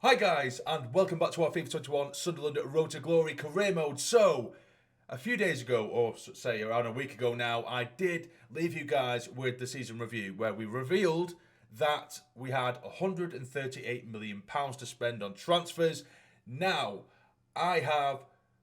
Hi guys, and welcome back to our FIFA 21 Sunderland Road to Glory career mode. So, a few days ago, or say around a week ago now, I did leave you guys with the season review where we revealed that we had £138 million to spend on transfers. Now, I have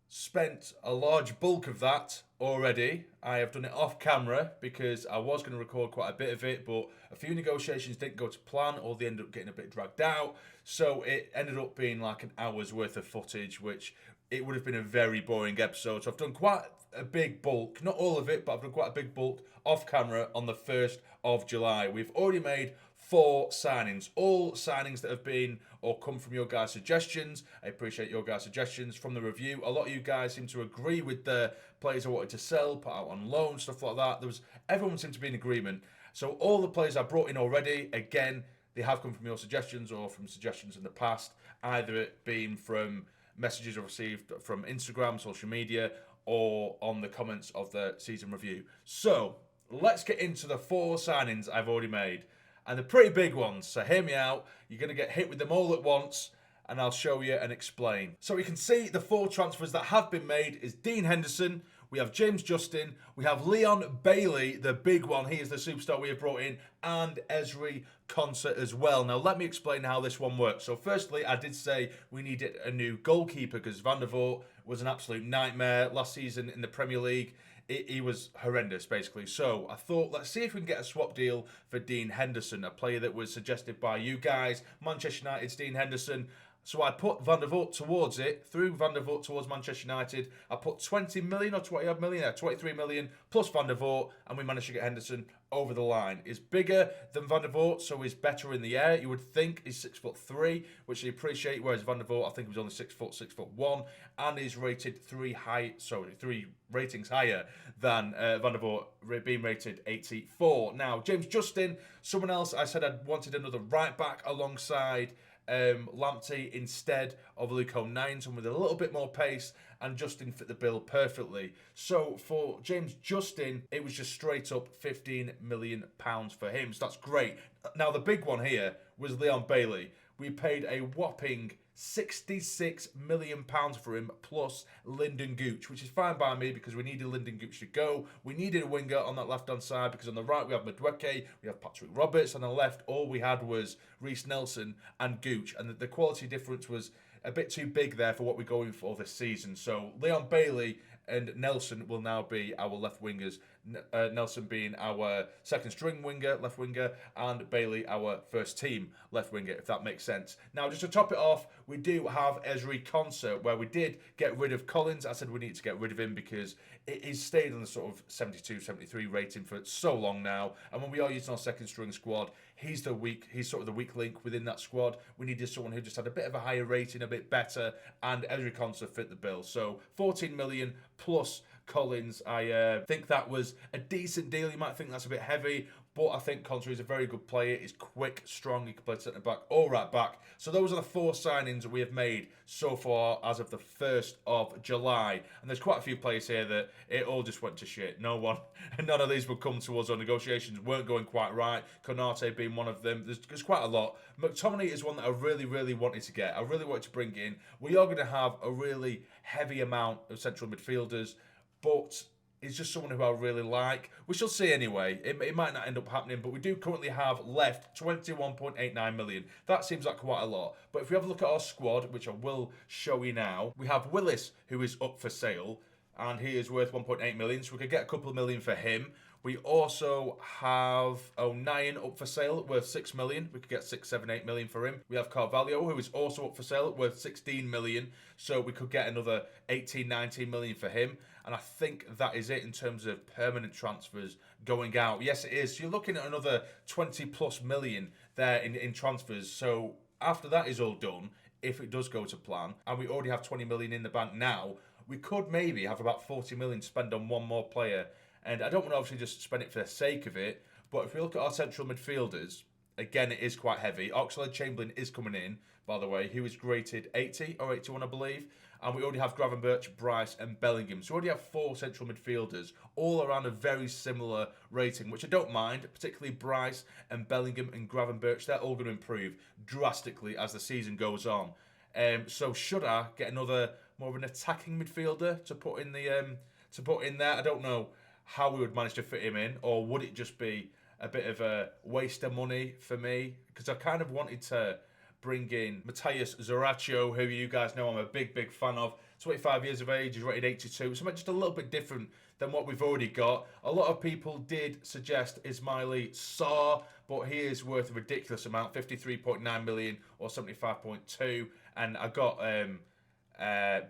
spent a large bulk of that already. I have done it off camera because I was going to record quite a bit of it, but a few negotiations didn't go to plan or they ended up getting a bit dragged out. So it ended up being like an hour's worth of footage, which it would have been a very boring episode. So I've done quite a big bulk, not all of it, but I've done quite a big bulk off camera on the 1st of July. We've already made 4 signings, all signings that have been or come from your guys' suggestions. I appreciate your guys' suggestions from the review. A lot of you guys seem to agree with the players I wanted to sell, put out on loan, stuff like that. Everyone seemed to be in agreement. So all the players I brought in already, again, they have come from your suggestions or from suggestions in the past, either it being from messages I've received from Instagram, social media, or on the comments of the season review. So let's get into the 4 signings I've already made. And they're pretty big ones, so hear me out. You're going to get hit with them all at once, and I'll show you and explain. So you can see the 4 transfers that have been made is Dean Henderson, we have James Justin, we have Leon Bailey, the big one, he is the superstar we have brought in, and Ezri Konsa as well. Now let me explain how this one works. So firstly, I did say we needed a new goalkeeper because Van der Voort was an absolute nightmare last season in the Premier League. He was horrendous, basically. So I thought, let's see if we can get a swap deal for Dean Henderson, a player that was suggested by you guys. Manchester United's Dean Henderson. So I put Van der Voort towards it, through Van der Voort towards Manchester United. I put 20 million or 20 odd million, 23 million plus Van der Voort, and we managed to get Henderson over the line. He's bigger than Van der Voort, so he's better in the air. You would think he's 6'3", which I appreciate, whereas Van der Voort, I think he was only 6 foot, 6'1", and he's rated 3 ratings higher than Van der Voort, being rated 84. Now, James Justin, someone else I said I wanted another right back alongside Lamptey instead of Luke O'Nien, someone with a little bit more pace, and Justin fit the bill perfectly. So for James Justin, it was just straight up £15 million for him, so that's great. Now the big one here was Leon Bailey. We paid a whopping £66 million for him, plus Lyndon Gooch, which is fine by me because we needed Lyndon Gooch to go. We needed a winger on that left-hand side because on the right we have Madueke, we have Patrick Roberts. On the left, all we had was Reece Nelson and Gooch, and the quality difference was a bit too big there for what we're going for this season. So Leon Bailey and Nelson will now be our left wingers. Nelson being our second string winger, left winger, and Bailey our first team left winger, if that makes sense. Now, just to top it off, we do have Ezri Konsa, where we did get rid of Collins. I said we need to get rid of him because he's stayed on the sort of 72, 73 rating for so long now. And when we are using our second string squad, he's sort of the weak link within that squad. We needed someone who just had a bit of a higher rating, a bit better, and Ezri Konsa fit the bill. So 14 million plus Collins. I think that was a decent deal. You might think that's a bit heavy, but I think Konsa is a very good player. He's quick, strong. He can play centre back or right back. So those are the 4 signings that we have made so far as of the 1st of July. And there's quite a few players here that it all just went to shit. None of these would come to us, or negotiations weren't going quite right. Konate being one of them. There's quite a lot. McTominay is one that I really, really wanted to get. I really wanted to bring in. We are going to have a really heavy amount of central midfielders, but he's just someone who I really like. We shall see anyway. It might not end up happening, but we do currently have left 21.89 million. That seems like quite a lot. But if we have a look at our squad, which I will show you now, we have Willis, who is up for sale, and he is worth 1.8 million, so we could get a couple of million for him. We also have O'Nien up for sale, worth 6 million. We could get 6, 7, 8 million for him. We have Carvalho, who is also up for sale, worth 16 million. So we could get another 18, 19 million for him. And I think that is it in terms of permanent transfers going out. Yes, it is. So you're looking at another 20 plus million there in transfers. So after that is all done, if it does go to plan, and we already have 20 million in the bank now, we could maybe have about 40 million to spend on one more player. And I don't want to obviously just spend it for the sake of it, but if we look at our central midfielders, again, it is quite heavy. Oxlade-Chamberlain is coming in, by the way, who is graded 80 or 81, I believe. And we already have Gravenberch, Bryce and Bellingham. So we already have 4 central midfielders, all around a very similar rating, which I don't mind, particularly Bryce and Bellingham and Gravenberch. They're all going to improve drastically as the season goes on. So should I get another more of an attacking midfielder to put in there? I don't know how we would manage to fit him in, or would it just be a bit of a waste of money for me? Because I kind of wanted to bring in Matias Zaracho, who you guys know I'm a big fan of. 25 years of age, he's rated 82. Something just a little bit different than what we've already got. A lot of people did suggest Ismaili Sarr, but he is worth a ridiculous amount, 53.9 million or 75.2. And I got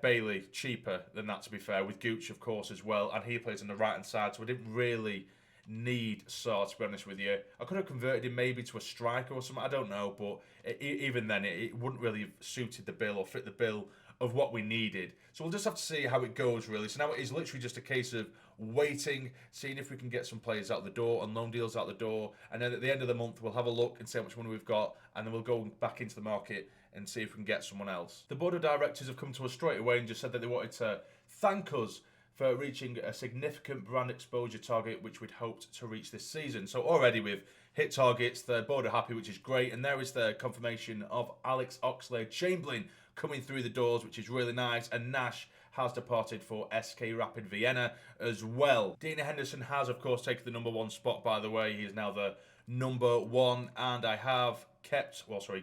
Bailey cheaper than that, to be fair, with Gooch, of course, as well. And he plays on the right-hand side, so I didn't really need Sarr, to be honest with you. I could have converted him maybe to a striker or something, I don't know, but even then it wouldn't really have suited the bill or fit the bill of what we needed. So we'll just have to see how it goes, really. So now it is literally just a case of waiting, seeing if we can get some players out the door and loan deals out the door, and then at the end of the month we'll have a look and see how much money we've got, and then we'll go back into the market and see if we can get someone else. The board of directors have come to us straight away and just said that they wanted to thank us for reaching a significant brand exposure target, which we'd hoped to reach this season. So already we've hit targets, the board are happy, which is great. And there is the confirmation of Alex Oxlade-Chamberlain coming through the doors, which is really nice. And Nash has departed for SK Rapid Vienna as well. Dean Henderson has, of course, taken the number 1 spot, by the way. He is now the number 1. And I have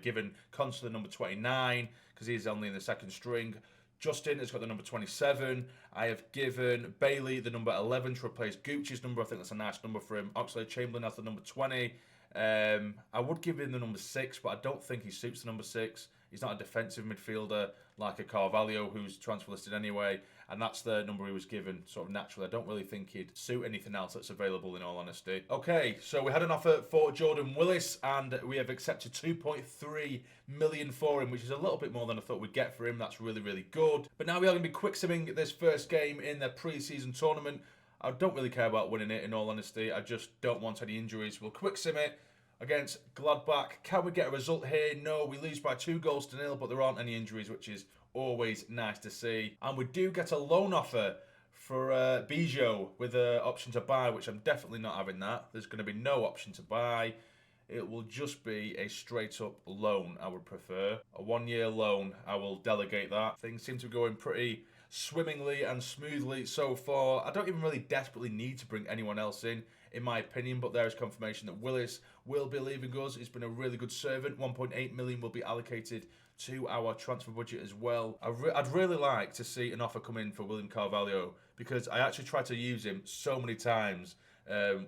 given Consular number 29, because he's only in the second string. Justin has got the number 27. I have given Bailey the number 11 to replace Gooch's number. I think that's a nice number for him. Oxlade-Chamberlain has the number 20. I would give him the number 6, but I don't think he suits the number 6. He's not a defensive midfielder like a Carvalho, who's transfer listed anyway, and that's the number he was given sort of naturally. I don't really think he'd suit anything else that's available, in all honesty. Okay, so we had an offer for Jordan Willis, and we have accepted 2.3 million for him, which is a little bit more than I thought we'd get for him. That's really good. But now we are going to be quick simming this first game in the pre-season tournament. I don't really care about winning it, in all honesty. I just don't want any injuries. We'll quick sim it against Gladbach. Can we get a result here? No, we lose by 2-0, but there aren't any injuries, which is always nice to see. And we do get a loan offer for Bijou with an option to buy, which I'm definitely not having that. There's going to be no option to buy. It will just be a straight-up loan, I would prefer. A 1-year loan, I will delegate that. Things seem to be going pretty swimmingly and smoothly so far. I don't even really desperately need to bring anyone else in my opinion, but there is confirmation that Willis will be leaving us. He's been a really good servant. 1.8 million will be allocated to our transfer budget as well. I'd really like to see an offer come in for William Carvalho, because I actually tried to use him so many times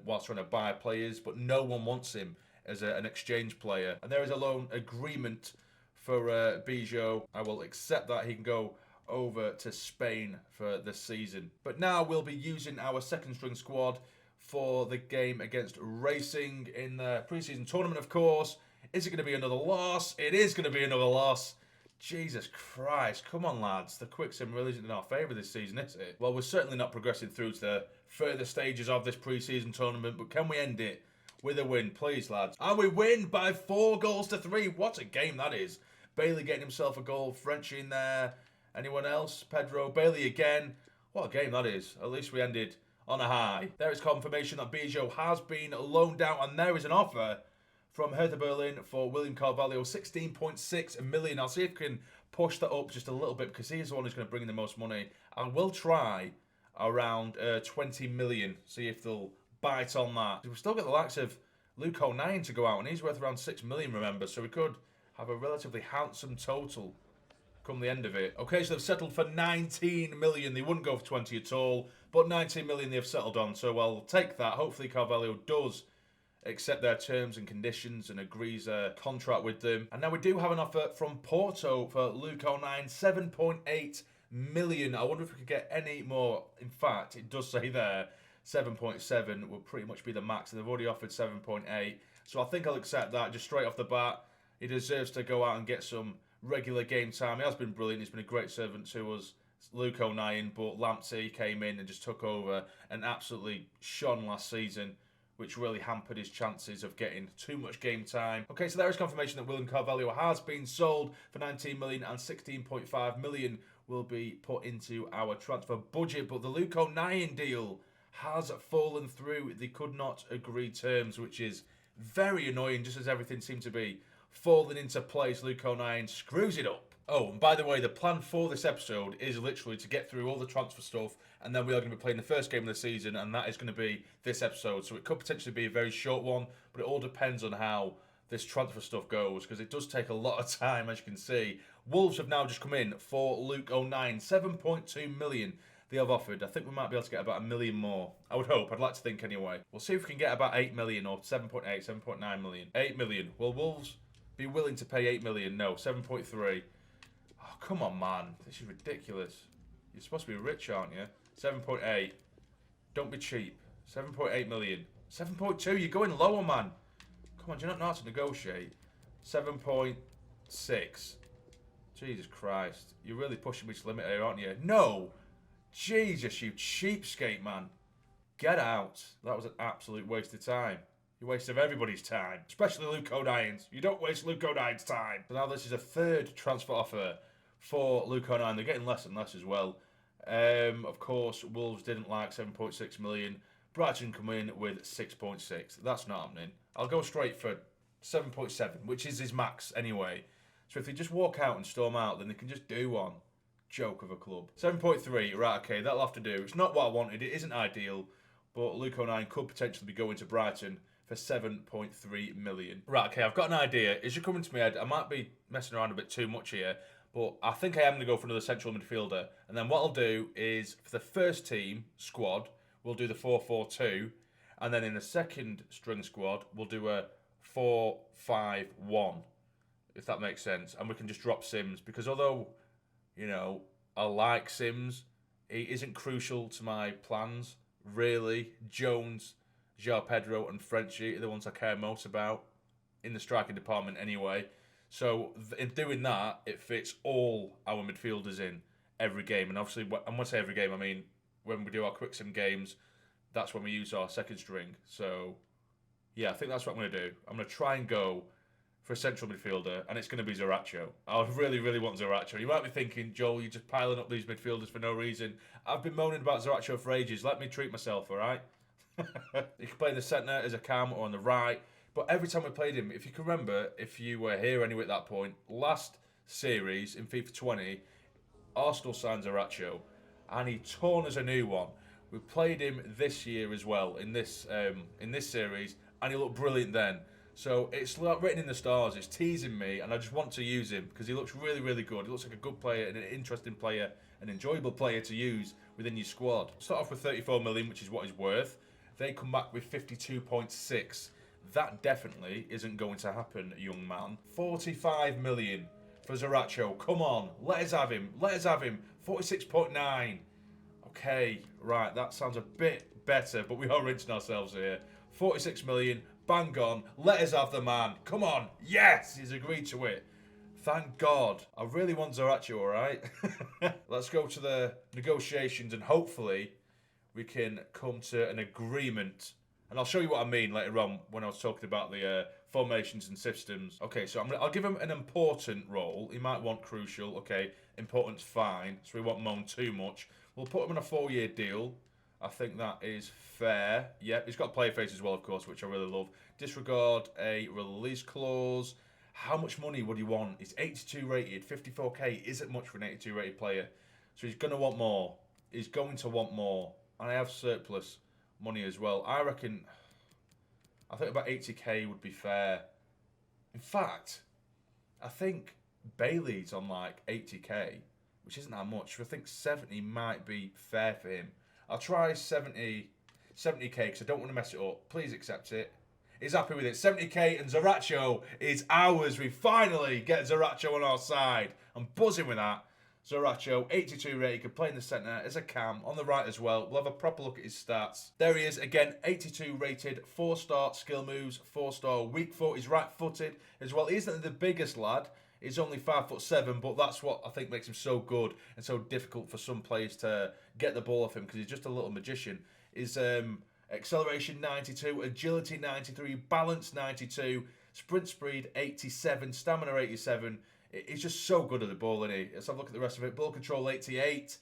whilst trying to buy players, but no one wants him as an exchange player. And there is a loan agreement for Bijou. I will accept that. He can go over to Spain for the season. But now we'll be using our second string squad for the game against Racing in the pre-season tournament, of course. Is it going to be another loss? It is going to be another loss. Jesus Christ, come on, lads. The quick sim really isn't in our favour this season, is it? Well, we're certainly not progressing through to the further stages of this pre-season tournament, but can we end it with a win, please, lads? And we win by 4-3. What a game that is. Bailey getting himself a goal. Frenchie in there. Anyone else? Pedro. Bailey again. What a game that is. At least we ended on a high. There is confirmation that Bijou has been loaned out, and there is an offer from Hertha Berlin for William Carvalho, 16.6 million. I'll see if we can push that up just a little bit, because he's the one who's going to bring in the most money. I will try around 20 million, see if they'll bite on that. We've still got the likes of Luke O'Nien to go out, and he's worth around 6 million, remember, so we could have a relatively handsome total come the end of it. Okay, so they've settled for 19 million. They wouldn't go for 20 at all, but 19 million they've settled on, so I'll take that. Hopefully Carvalho does accept their terms and conditions and agrees a contract with them. And now we do have an offer from Porto for Luke O'Nien, 7.8 million. I wonder if we could get any more. In fact, it does say there 7.7 will pretty much be the max, and they've already offered 7.8. So I think I'll accept that just straight off the bat. He deserves to go out and get some regular game time. He has been brilliant. He's been a great servant to us, Luke O'Nien, but Lamptey came in and just took over and absolutely shone last season which really hampered his chances of getting too much game time. Okay, so there is confirmation that William Carvalho has been sold for 19 million and 16.5 million will be put into our transfer budget. But the Luke O'Nien deal has fallen through. They could not agree terms, which is very annoying, just as everything seemed to be falling into place. Luke O'Nien screws it up. Oh, and by the way, the plan for this episode is literally to get through all the transfer stuff, and then we are going to be playing the first game of the season, and that is going to be this episode. So it could potentially be a very short one, but it all depends on how this transfer stuff goes, because it does take a lot of time, as you can see. Wolves have now just come in for Luke O'Nien, 7.2 million they have offered. I think we might be able to get about a million more. I would hope. I'd like to think anyway. We'll see if we can get about 8 million or 7.8, 7.9 million. 8 million. Will Wolves be willing to pay 8 million? No, 7.3. Oh, come on, man. This is ridiculous. You're supposed to be rich, aren't you? 7.8. Don't be cheap. 7.8 million. 7.2. You're going lower, man. Come on, do you not know how to negotiate? 7.6. Jesus Christ. You're really pushing me to limit here, aren't you? No. Jesus, you cheapskate, man. Get out. That was an absolute waste of time. You wasted everybody's time, especially Luke O'Nien's. You don't waste Luke O'Nien's time. So now this is a third transfer offer for Luke O'Nien. They're getting less and less as well. Of course, Wolves didn't like 7.6 million. Brighton come in with 6.6. That's not happening. I'll go straight for 7.7, which is his max anyway. So if they just walk out and storm out, then they can just do one. Joke of a club. 7.3, right, okay, that'll have to do. It's not what I wanted. It isn't ideal, but Luke O'Nien could potentially be going to Brighton for 7.3 million. Right, okay, I've got an idea. As you're coming to my head, I might be messing around a bit too much here, but I think I am going to go for another central midfielder. And then what I'll do is, for the first team squad, we'll do the 4-4-2. And then in the second string squad, we'll do a 4-5-1. If that makes sense. And we can just drop Sims. Because although, you know, I like Sims, he isn't crucial to my plans, really. Jones, João Pedro and Frenchie are the ones I care most about. In the striking department anyway. So in doing that, it fits all our midfielders in every game. And obviously, and when I say every game, I mean when we do our quick sim games, that's when we use our second string. So, yeah, I think that's what I'm going to do. I'm going to try and go for a central midfielder, and it's going to be Zaracho. I really, really want Zaracho. You might be thinking, Joel, you're just piling up these midfielders for no reason. I've been moaning about Zaracho for ages. Let me treat myself, all right? You can play in the centre as a cam or on the right. But every time we played him, if you can remember, if you were here anyway at that point, last series in FIFA 20, Arsenal signed Zaracho, and he torn us a new one. We played him this year as well in this series, and he looked brilliant then. So it's written in the stars. It's teasing me, and I just want to use him because he looks really, really good. He looks like a good player, and an interesting player, an enjoyable player to use within your squad. Start off with 34 million, which is what he's worth. They come back with 52.6. That definitely isn't going to happen, young man. 45 million for Zaracho. Come on, let us have him. Let us have him. 46.9. Okay, right, that sounds a bit better, but we are rinsing ourselves here. 46 million, bang on. Let us have the man. Come on. Yes, he's agreed to it. Thank God. I really want Zaracho, all right? Let's go to the negotiations, and hopefully we can come to an agreement. And I'll show you what I mean later on when I was talking about the formations and systems. Okay, so I'll give him an important role. He might want crucial. Okay, important's fine. So we won't moan too much. We'll put him on a 4-year deal. I think that is fair. Yep, he's got player face as well, of course, which I really love. Disregard a release clause. How much money would he want? He's 82 rated. 54k isn't much for an 82 rated player. So he's going to want more. He's going to want more. And I have surplus money as well. I think about 80k would be fair. In fact, I think Bailey's on like 80k, which isn't that much. So I think 70 might be fair for him. I'll try 70k because I don't want to mess it up. Please accept it. He's happy with it. 70k and Zaracho is ours. We finally get Zaracho on our side. I'm buzzing with that. Zaracho, 82 rated, can play in the centre as a cam, on the right as well. We'll have a proper look at his stats. There he is, again, 82 rated, 4-star skill moves, 4-star weak foot. He's right-footed as well. He isn't the biggest lad. He's only 5'7", but that's what I think makes him so good and so difficult for some players to get the ball off him because he's just a little magician. His acceleration 92, agility 93, balance 92, sprint speed 87, stamina 87. He's just so good at the ball, isn't he? Let's have a look at the rest of it. Ball control 88,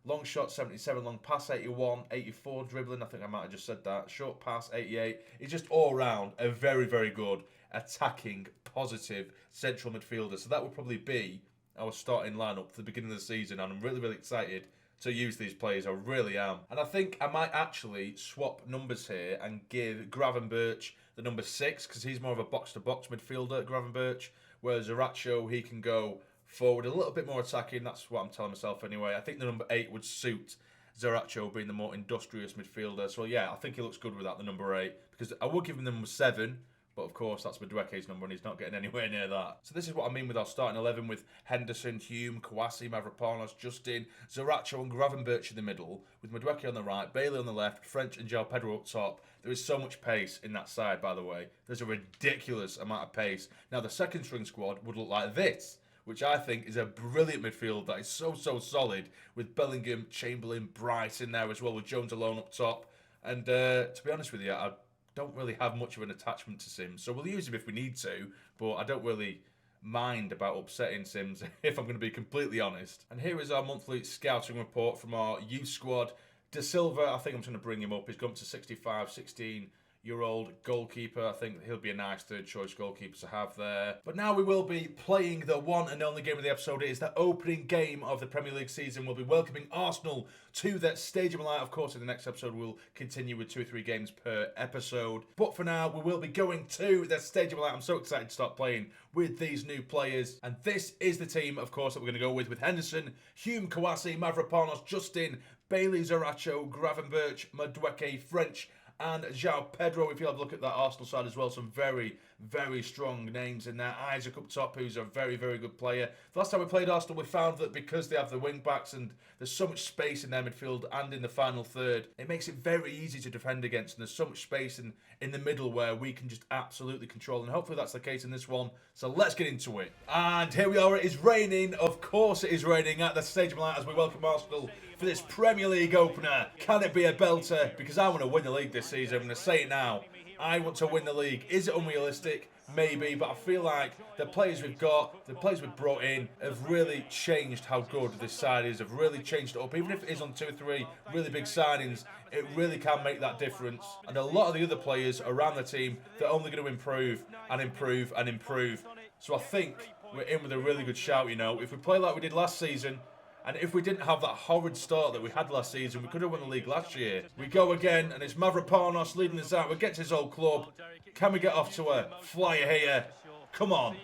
long shot 77, long pass 81, 84 dribbling. I think I might have just said that. Short pass 88. He's just all round a very, very good attacking, positive central midfielder. So that would probably be our starting lineup for the beginning of the season, and I'm really, really excited to use these players. I really am. And I think I might actually swap numbers here and give Gravenberch the number 6, because he's more of a box-to-box midfielder, Gravenberch, whereas Zaracho, he can go forward a little bit more attacking. That's what I'm telling myself anyway. I think the number 8 would suit Zaracho being the more industrious midfielder. So yeah, I think he looks good without the number 8, because I would give him the number 7, but of course, that's Madueke's number, and he's not getting anywhere near that. So this is what I mean with our starting 11, with Henderson, Hume, Kouassi, Mavropanos, Justin, Zaracho and Gravenberch in the middle, with Madueke on the right, Bailey on the left, French and João Pedro up top. There is so much pace in that side, by the way. There's a ridiculous amount of pace. Now, the second string squad would look like this, which I think is a brilliant midfield that is so, so solid, with Bellingham, Chamberlain, Bright in there as well, with Jones alone up top. And to be honest with you, I don't really have much of an attachment to Sims, so we'll use him if we need to, but I don't really mind about upsetting Sims, if I'm going to be completely honest. And here is our monthly scouting report from our youth squad. De Silva, I think I'm just going to bring him up. He's gone to 65, 16-year-old goalkeeper. I think he'll be a nice third choice goalkeeper to have there. But now we will be playing the one and only game of the episode. It is the opening game of the Premier League season. We'll be welcoming Arsenal to that Stadium of Light. Of course, in the next episode, we'll continue with 2 or 3 games per episode. But for now, we will be going to the Stadium of Light. I'm so excited to start playing with these new players. And this is the team, of course, that we're going to go with Henderson, Hume, Kouassi, Mavropanos, Justin, Bailey, Zaracho, Gravenberch, Madueke, French, and João Pedro. If you have a look at that Arsenal side as well, some very, very strong names in there. Isaac up top, who's a very, very good player. The last time we played Arsenal, we found that because they have the wing-backs and there's so much space in their midfield and in the final third, it makes it very easy to defend against, and there's so much space in the middle where we can just absolutely control, and hopefully that's the case in this one. So let's get into it. And here we are, it is raining. Of course it is raining at the Stadium of Light as we welcome Arsenal for this Premier League opener. Can it be a belter? Because I want to win the league this season. I'm going to say it now. I want to win the league. Is it unrealistic? Maybe, but I feel like the players we've got, the players we've brought in, have really changed how good this side is, have really changed it up. Even if it is on 2 or 3 really big signings, it really can make that difference. And a lot of the other players around the team, they're only going to improve and improve and improve. So I think we're in with a really good shout, you know. If we play like we did last season, and if we didn't have that horrid start that we had last season, we could have won the league last year. We go again, and it's Mavropanos leading us out. We get to his old club. Can we get off to a flyer here? Come on.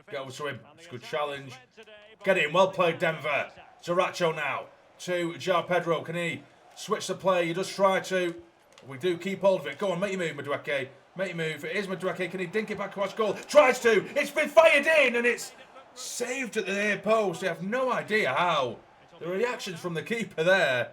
Get over to him. It's a good challenge. Get in. Well played, Denver. Zaracho now to João Pedro. Can he switch the play? He does try to. We do keep hold of it. Go on, make your move, Madueke. Make your move. It is Madueke. Can he dink it back across goal? Tries to. It's been fired in, and it's saved at the near post. I have no idea how. The reactions from the keeper there.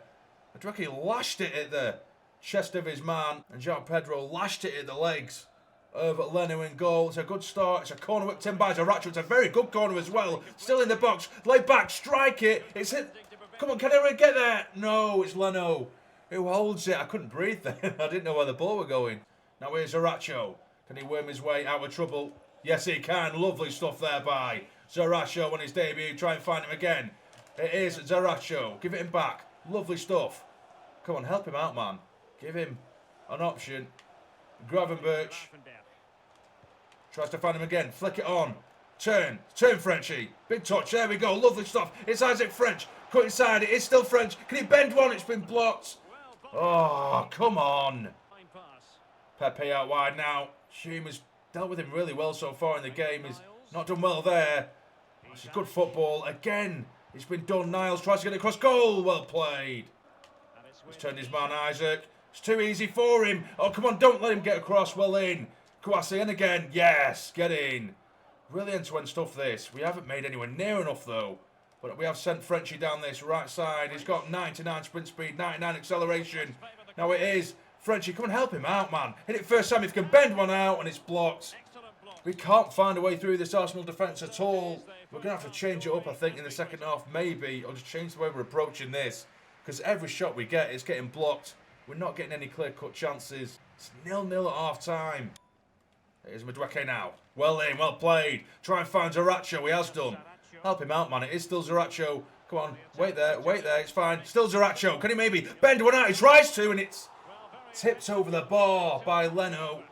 Madueke lashed it at the chest of his man, and João Pedro lashed it at the legs of Dhannoo in goal. It's a good start. It's a corner whipped in by Zaracho. It's a very good corner as well. Still in the box. Lay back. Strike it. It's hit. Come on, can anyone get there? No, it's Dhannoo who holds it. I couldn't breathe then. I didn't know where the ball were going. Now here's Zaracho. Can he worm his way out of trouble? Yes, he can. Lovely stuff there by Zaracho on his debut. Try and find him again. It is Zaracho. Give it him back. Lovely stuff. Come on, help him out, man. Give him an option. Gravenberch tries to find him again. Flick it on. Turn, Frenchie. Big touch. There we go. Lovely stuff. It's Isaac French. Cut inside. It is still French. Can he bend one? It's been blocked. Oh, come on. Pepe out wide now. Hume has dealt with him really well so far in the game. He's not done well there. It's good football. Again, it's been done. Niles tries to get it across goal. Well played. He's turned his man, Isaac. It's too easy for him. Oh, come on. Don't let him get across. Well in. Kouassi in again. Yes, get in. Really end-to-end stuff, this. We haven't made anywhere near enough, though. But we have sent Frenchie down this right side. He's got 99 sprint speed, 99 acceleration. Now it is Frenchie. Come and help him out, man. Hit it first time. If you can bend one out, and it's blocked. We can't find a way through this Arsenal defence at all. We're going to have to change it up, I think, in the second half, maybe. Or just change the way we're approaching this. Because every shot we get is getting blocked we're not getting any clear-cut chances. It's 0-0 at half-time. Here's Madueke now. Well in, well played. Try and find Zaracho, he has done. Help him out, man. It is still Zaracho. Come on, wait there, it's fine. Still Zaracho. Can he maybe bend one out? He tries to, and it's tipped over the bar by Leno.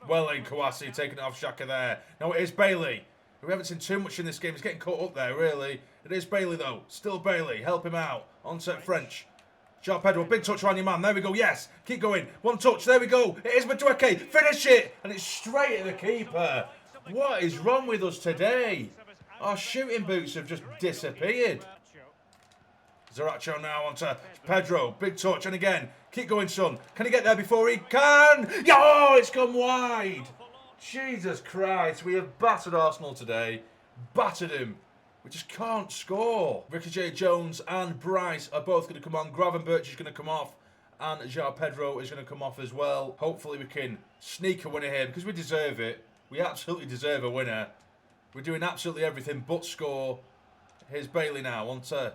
Well in, Kouassi, taking it off Xhaka there. Now it is Bailey. We haven't seen too much in this game. He's getting caught up there, really. It is Bailey, though. Still Bailey. Help him out. Onset French. João Pedro, big touch around your man. There we go, yes. Keep going. One touch, there we go. It is Madueke. Finish it. And it's straight at the keeper. What is wrong with us today? Our shooting boots have just disappeared. Zaracho now onto Pedro. Big touch, and again. Keep going, son. Can he get there before he can? Oh, it's gone wide. Jesus Christ, we have battered Arsenal today. Battered him. We just can't score. Ricky J. Jones and Bryce are both going to come on. Gravenberch is going to come off. And João Pedro is going to come off as well. Hopefully we can sneak a winner here because we deserve it. We absolutely deserve a winner. We're doing absolutely everything but score. Here's Bailey now onto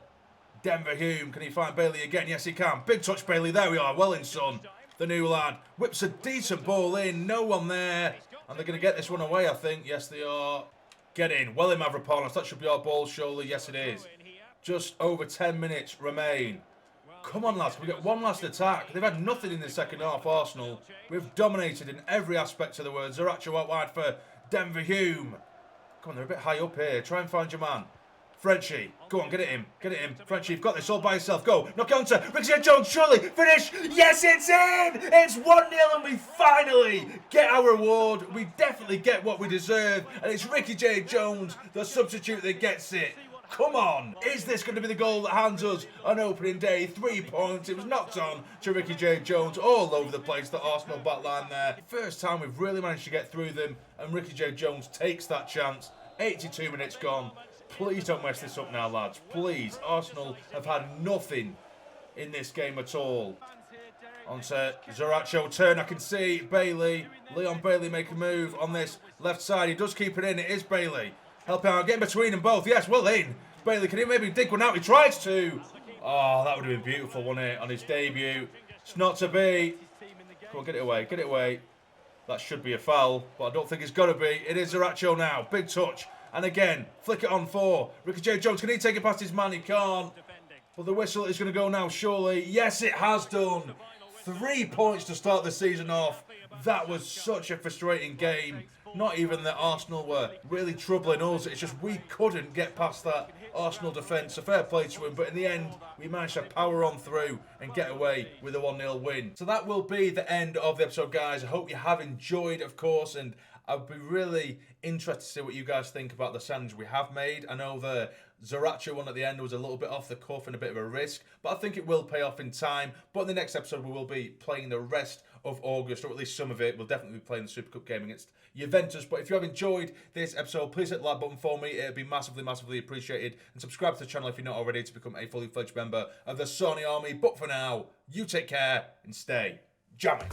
Denver Hume. Can he find Bailey again? Yes, he can. Big touch, Bailey. There we are. Well in, son. The new lad. Whips a decent ball in. No one there. And they're going to get this one away, I think. Yes, they are. Get in. Well in, Mavropanos. That should be our ball, surely. Yes, it is. Just over 10 minutes remain. Come on, lads. We get one last attack. They've had nothing in the second half, Arsenal. We've dominated in every aspect of the word. Zaracho out wide for Denver Hume. Come on, they're a bit high up here. Try and find your man. Frenchie, go on, get it in. Get it in. Frenchie, you've got this all by yourself. Go. Knock it on to Ricky J. Jones, surely. Finish. Yes, it's in. It's 1-0 and we finally get our reward. We definitely get what we deserve. And it's Ricky J. Jones, the substitute, that gets it. Come on. Is this going to be the goal that hands us on opening day? 3 points. It was knocked on to Ricky J. Jones all over the place, the Arsenal backline there. First time we've really managed to get through them. And Ricky J. Jones takes that chance. 82 minutes gone. Please don't mess this up now, lads. Please. Arsenal have had nothing in this game at all. Onto Zaracho. Turn, I can see Bailey. Leon Bailey make a move on this left side. He does keep it in. It is Bailey. Help out. Get in between them both. Yes, well in. Bailey, can he maybe dig one out? He tries to. Oh, that would have been beautiful, wouldn't it? On his debut. It's not to be. Come on, get it away. Get it away. That should be a foul, but I don't think it's got to be. It is Zaracho now. Big touch. And again, flick it on for Ricky J. Jones. Can he take it past his man? He can't. But the whistle is going to go now, surely. Yes, it has done. 3 points to start the season off. That was such a frustrating game. Not even that Arsenal were really troubling us. It's just we couldn't get past that Arsenal defence. A fair play to him. But in the end, we managed to power on through and get away with a 1-0 win. So that will be the end of the episode, guys. I hope you have enjoyed, of course. And I'd be really interested to see what you guys think about the signings we have made. I know the Zaracho one at the end was a little bit off the cuff and a bit of a risk, but I think it will pay off in time. But in the next episode, we will be playing the rest of August, or at least some of it. We'll definitely be playing the Super Cup game against Juventus. But if you have enjoyed this episode, please hit the like button for me. It would be massively, massively appreciated. And subscribe to the channel if you're not already to become a fully fledged member of the Sony Army. But for now, you take care and stay jamming.